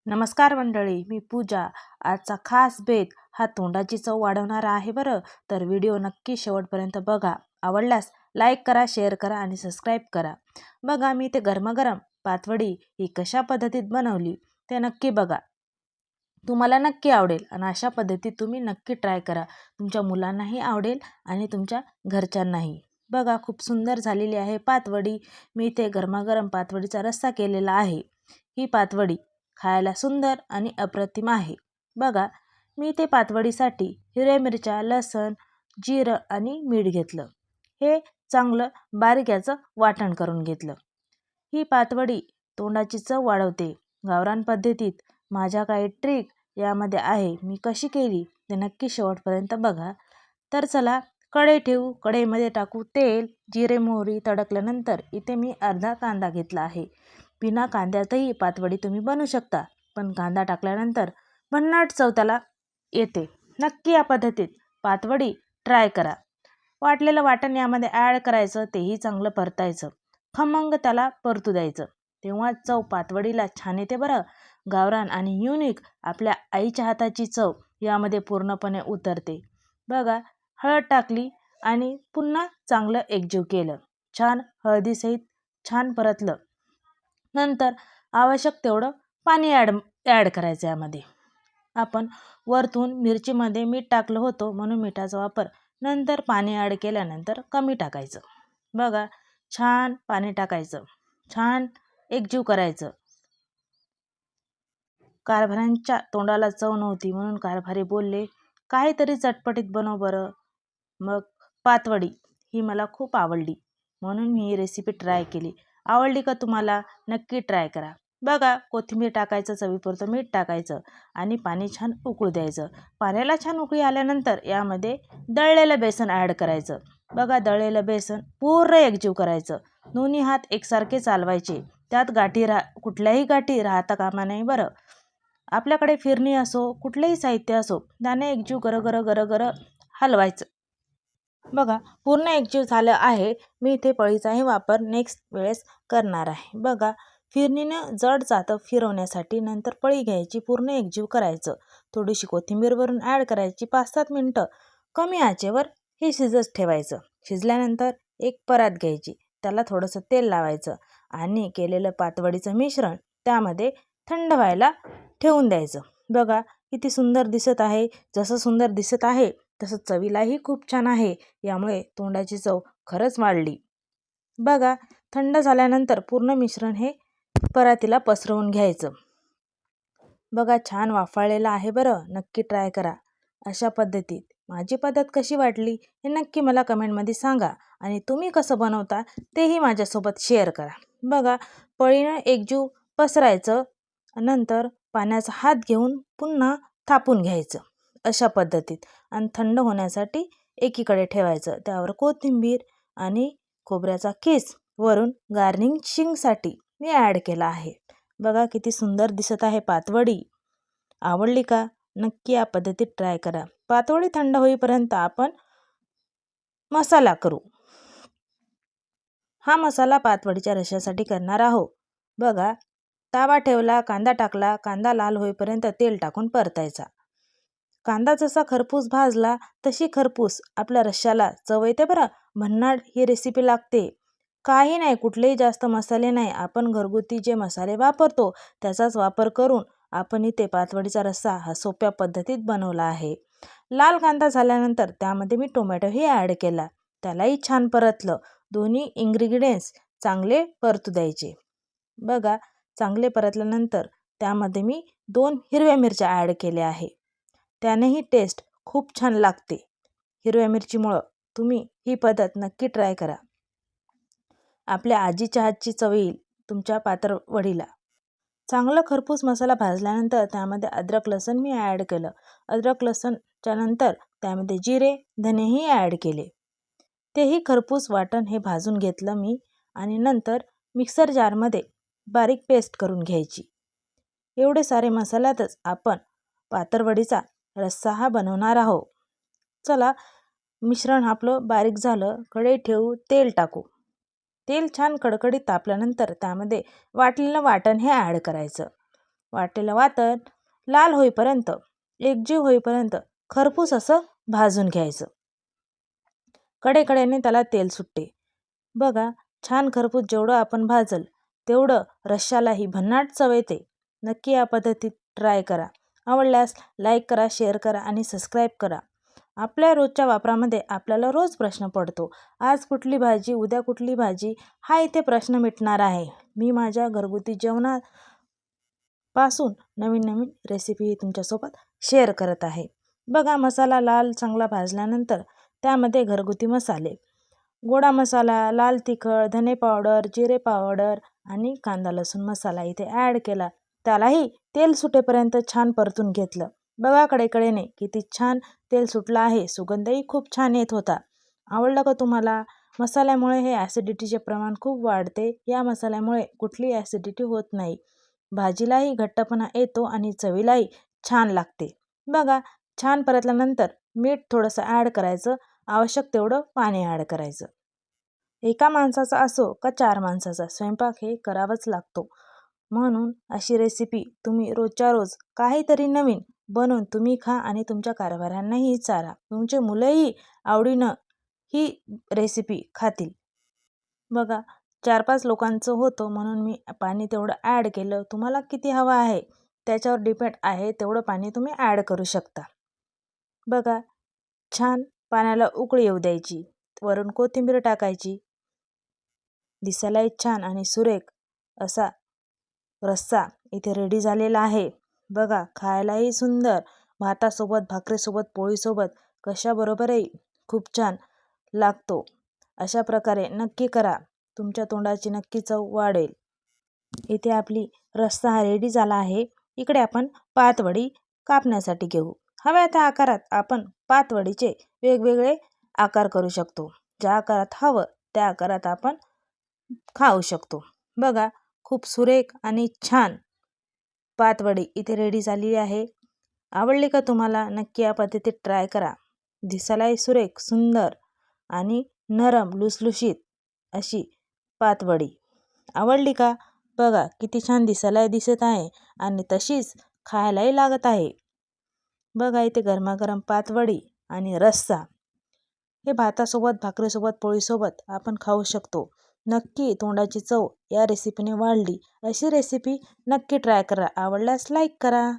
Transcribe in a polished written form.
नमस्कार मंडळी, मी पूजा. आजचा खास बेत हा तोंडाची चव वाढवणारा आहे बरं. तर व्हिडिओ नक्की शेवटपर्यंत बघा. आवडल्यास लाईक करा, शेअर करा आणि सबस्क्राईब करा. बघा, मी ते गरमागरम पातवडी ही कशा पद्धतीत बनवली ते नक्की बघा. तुम्हाला नक्की आवडेल आणि अशा पद्धतीत तुम्ही नक्की ट्राय करा. तुमच्या मुलांनाही आवडेल आणि तुमच्या घरच्यांनाही. बघा, खूप सुंदर झालेली आहे पातवडी. मी इथे गरमागरम पातवडीचा रस्सा केलेला आहे. ही पातवडी खायला सुंदर आणि अप्रतिम आहे. बघा, मी ते पातवडीसाठी हिरव्या मिरच्या, लसण, जिरं आणि मीठ घेतलं. हे चांगलं बारीक याचं वाटण करून घेतलं. ही पातवडी तोंडाची चव वाढवते. गावरान पद्धतीत माझ्या काही ट्रिक यामध्ये आहे. मी कशी केली ते नक्की शेवटपर्यंत बघा. तर चला कढई ठेवू. कढईमध्ये टाकू तेल, जिरे, मोहरी तडकल्यानंतर इथे मी अर्धा कांदा घेतला आहे. बिना कांद्यातही पातवडी तुम्ही बनवू शकता, पण कांदा टाकल्यानंतर भन्नाट चव त्याला येते. नक्की या पद्धतीत पातवडी ट्राय करा. वाटलेलं वाटण यामध्ये ॲड करायचं, तेही चांगलं परतायचं. खमंग त्याला परतू द्यायचं. तेव्हा चव पातवडीला छान येते बरं. गावरान आणि युनिक आपल्या आईच्या हाताची चव यामध्ये पूर्णपणे उतरते. बघा, हळद टाकली आणि पुन्हा चांगलं एकजीव केलं. छान हळदीसहित छान परतलं. नंतर आवश्यक तेवढं पाणी ॲड करायचं. यामध्ये आपण वरतून मिरचीमध्ये मीठ टाकलं होतं, म्हणून मिठाचा वापर नंतर पाणी ॲड केल्यानंतर कमी टाकायचं. बघा, छान पाणी टाकायचं. छान एकजीव करायचं. कारभाऱ्यांच्या तोंडाला चव नव्हती, म्हणून कारभारी बोलले, काहीतरी चटपटीत बनव बरं. मग पातवडी ही मला खूप आवडली, म्हणून मी ही रेसिपी ट्राय केली. आवडली का तुम्हाला? नक्की ट्राय करा. बघा, कोथिंबीर टाकायचं, चवीपुरतं मीठ टाकायचं आणि पाणी छान उकळू द्यायचं. पाण्याला छान उकळी आल्यानंतर यामध्ये दळलेलं बेसन ॲड करायचं. बघा, दळलेलं बेसन पूर्ण एकजीव करायचं. दोन्ही हात एकसारखे चालवायचे. त्यात कुठल्याही गाठी राहता कामा नये बरं. आपल्याकडे फिरणी असो, कुठलंही साहित्य असो, त्याने एकजीव गरगरं हलवायचं. बघा, पूर्ण एकजीव झालं आहे. मी इथे पळीचाही वापर नेक्स्ट वेळेस करणार आहे. बघा, फिरणीनं जड जातं फिरवण्यासाठी. नंतर पळी घ्यायची, पूर्ण एकजीव करायचं. थोडीशी कोथिंबीर वरून ॲड करायची. 5-7 मिनटं कमी आचेवर हे शिजत ठेवायचं. शिजल्यानंतर एक परात घ्यायची, त्याला थोडंसं तेल लावायचं आणि केलेलं पातवडीचं मिश्रण त्यामध्ये थंड व्हायला ठेवून द्यायचं. बघा, किती सुंदर दिसत आहे. जसं सुंदर दिसत आहे तसं चवीलाही खूप छान आहे. यामुळे तोंडाची चव खरंच वाढली. बघा, थंड झाल्यानंतर पूर्ण मिश्रण हे परातीला पसरवून घ्यायचं. बघा, छान वाफाळलेलं आहे बरं. नक्की ट्राय करा अशा पद्धतीत. माझी पद्धत कशी वाटली हे नक्की मला कमेंटमध्ये सांगा आणि तुम्ही कसं बनवता तेही माझ्यासोबत शेअर करा. बघा, पळीनं एकजीव पसरायचं. नंतर पाण्याचा हात घेऊन पुन्हा थापून घ्यायचं अशा पद्धतीत आणि थंड होण्यासाठी एकीकडे ठेवायचं. त्यावर कोथिंबीर आणि खोबऱ्याचा खीस वरून गार्निशिंगसाठी मी ॲड केला आहे. बघा, किती सुंदर दिसत आहे पातवडी. आवडली का? नक्की या पद्धतीत ट्राय करा. पातवडी थंड होईपर्यंत आपण मसाला करू. हा मसाला पातवडीच्या रश्श्यासाठी करणार आहोत. बघा, तवा ठेवला, कांदा टाकला. कांदा लाल होईपर्यंत तेल टाकून परतायचा. कांदा जसा खरपूस भाजला तशी खरपूस आपल्या रश्श्याला चव येते बरं. भन्नाट ही रेसिपी लागते. काही नाही, कुठलेही जास्त मसाले नाही. आपण घरगुती जे मसाले वापरतो त्याचाच वापर करून आपण इथे पातवडीचा रस्सा हा सोप्या पद्धतीत बनवला आहे. लाल कांदा झाल्यानंतर त्यामध्ये मी टोमॅटोही ॲड केला. त्यालाही छान परतलं. दोन्ही इन्ग्रेडियंट्स चांगले परतू द्यायचे. बघा, चांगले परतल्यानंतर त्यामध्ये मी 2 हिरव्या मिरच्या ॲड केल्या आहे. त्यानेही टेस्ट खूप छान लागते. हिरव्या मिरचीमुळं तुम्ही ही पद्धत नक्की ट्राय करा. आपल्या आजीच्या हातची चव येईल तुमच्या पातवडीला. चांगलं खरपूस मसाला भाजल्यानंतर त्यामध्ये अद्रक लसूण मी ॲड केलं. अद्रक लसूणच्या नंतर त्यामध्ये जिरे, धनेही ॲड केले. तेही खरपूस वाटण हे भाजून घेतलं मी आणि नंतर मिक्सर जारमध्ये बारीक पेस्ट करून घ्यायची. एवढे सारे मसाल्यातच आपण पातवडीचा रस्सा हा बनवणार आहोत. चला, मिश्रण आपलं बारीक झालं. कढई ठेवू, तेल टाकू. तेल छान कडकडीत तापल्यानंतर त्यामध्ये वाटलेलं वाटण हे ॲड करायचं. वाटेलं वाटण लाल होईपर्यंत, एकजीव होईपर्यंत खरपूस असं भाजून घ्यायचं. कडेकडेने त्याला तेल सुटते. बघा, छान खरपूस जेवढं आपण भाजल तेवढं रश्श्यालाही भन्नाट चव येते. नक्की या पद्धतीत ट्राय करा. आवडल्यास लाईक करा, शेअर करा आणि सबस्क्राईब करा. आपल्या रोजच्या वापरामध्ये आपल्याला रोज प्रश्न पडतो, आज कुठली भाजी, उद्या कुठली भाजी, हा इथे प्रश्न मिटणार आहे. मी माझ्या घरगुती जेवणापासून नवीन नवीन रेसिपी तुमच्यासोबत शेअर करत आहे. बघा, मसाला लाल चांगला भाजल्यानंतर त्यामध्ये घरगुती मसाले, गोडा मसाला, लाल तिखट, धने पावडर, जिरे पावडर आणि कांदा लसूण मसाला इथे ॲड केला. त्यालाही तेल सुटेपर्यंत छान परतून घेतलं. बघा, कडेकडेने किती छान तेल सुटलं आहे. सुगंधही खूप छान येत होता. आवडलं का तुम्हाला? मसाल्यामुळे हे ॲसिडिटीचे प्रमाण खूप वाढते. या मसाल्यामुळे कुठली ॲसिडिटी होत नाही. भाजीलाही घट्टपणा येतो आणि चवीलाही छान लागते. बघा, छान परतल्यानंतर मीठ थोडंसं ॲड करायचं. आवश्यक तेवढं पाणी ॲड करायचं. एका माणसाचा असो का 4 माणसाचा, स्वयंपाक हे करावाच लागतो. म्हणून अशी रेसिपी तुम्ही रोजच्या रोज काहीतरी नवीन बनवून तुम्ही खा आणि तुमच्या कारभाऱ्यांनाही चारा. तुमचे मुलंही आवडीनं ही रेसिपी खातील. बघा, 4-5 लोकांचं होतं म्हणून मी पाणी तेवढं ॲड केलं. तुम्हाला किती हवं आहे त्याच्यावर डिपेंड आहे, तेवढं पाणी तुम्ही ॲड करू शकता. बघा, छान पाण्याला उकळी येऊ द्यायची. वरून कोथिंबीर टाकायची. दिसायलाही छान आणि सुरेख असा रस्सा इथे रेडी झालेला आहे. बघा, खायलाही सुंदर, भातासोबत, भाकरीसोबत, पोळीसोबत कशाबरोबरही खूप छान लागतो. अशा प्रकारे नक्की करा. तुमच्या तोंडाची नक्की चव वाढेल. इथे आपली रस्सा हा रेडी झाला आहे. इकडे आपण पातवडी कापण्यासाठी घेऊ. हव्या त्या आकारात आपण पातवडीचे वेगवेगळे आकार करू शकतो. ज्या आकारात हवं त्या आकारात आपण खाऊ शकतो. बघा, खूप सुरेख आणि छान पातवडी इथे रेडी झाली आहे. आवडली का तुम्हाला? नक्की या पद्धतीत ट्राय करा. दिसायलाही सुरेख, सुंदर आणि नरम, लुसलुशीत अशी पातवडी आवडली का? बघा, किती छान दिसायलाही दिसत आहे आणि तशीच खायलाही लागत आहे. बघा, इथे गरमागरम पातवडी आणि रस्सा हे भातासोबत, भाकरीसोबत, पोळीसोबत आपण खाऊ शकतो. नक्की तोंडाची चव या रेसिपीने वाढली. अशी रेसिपी नक्की ट्राय करा. आवडल्यास लाईक करा.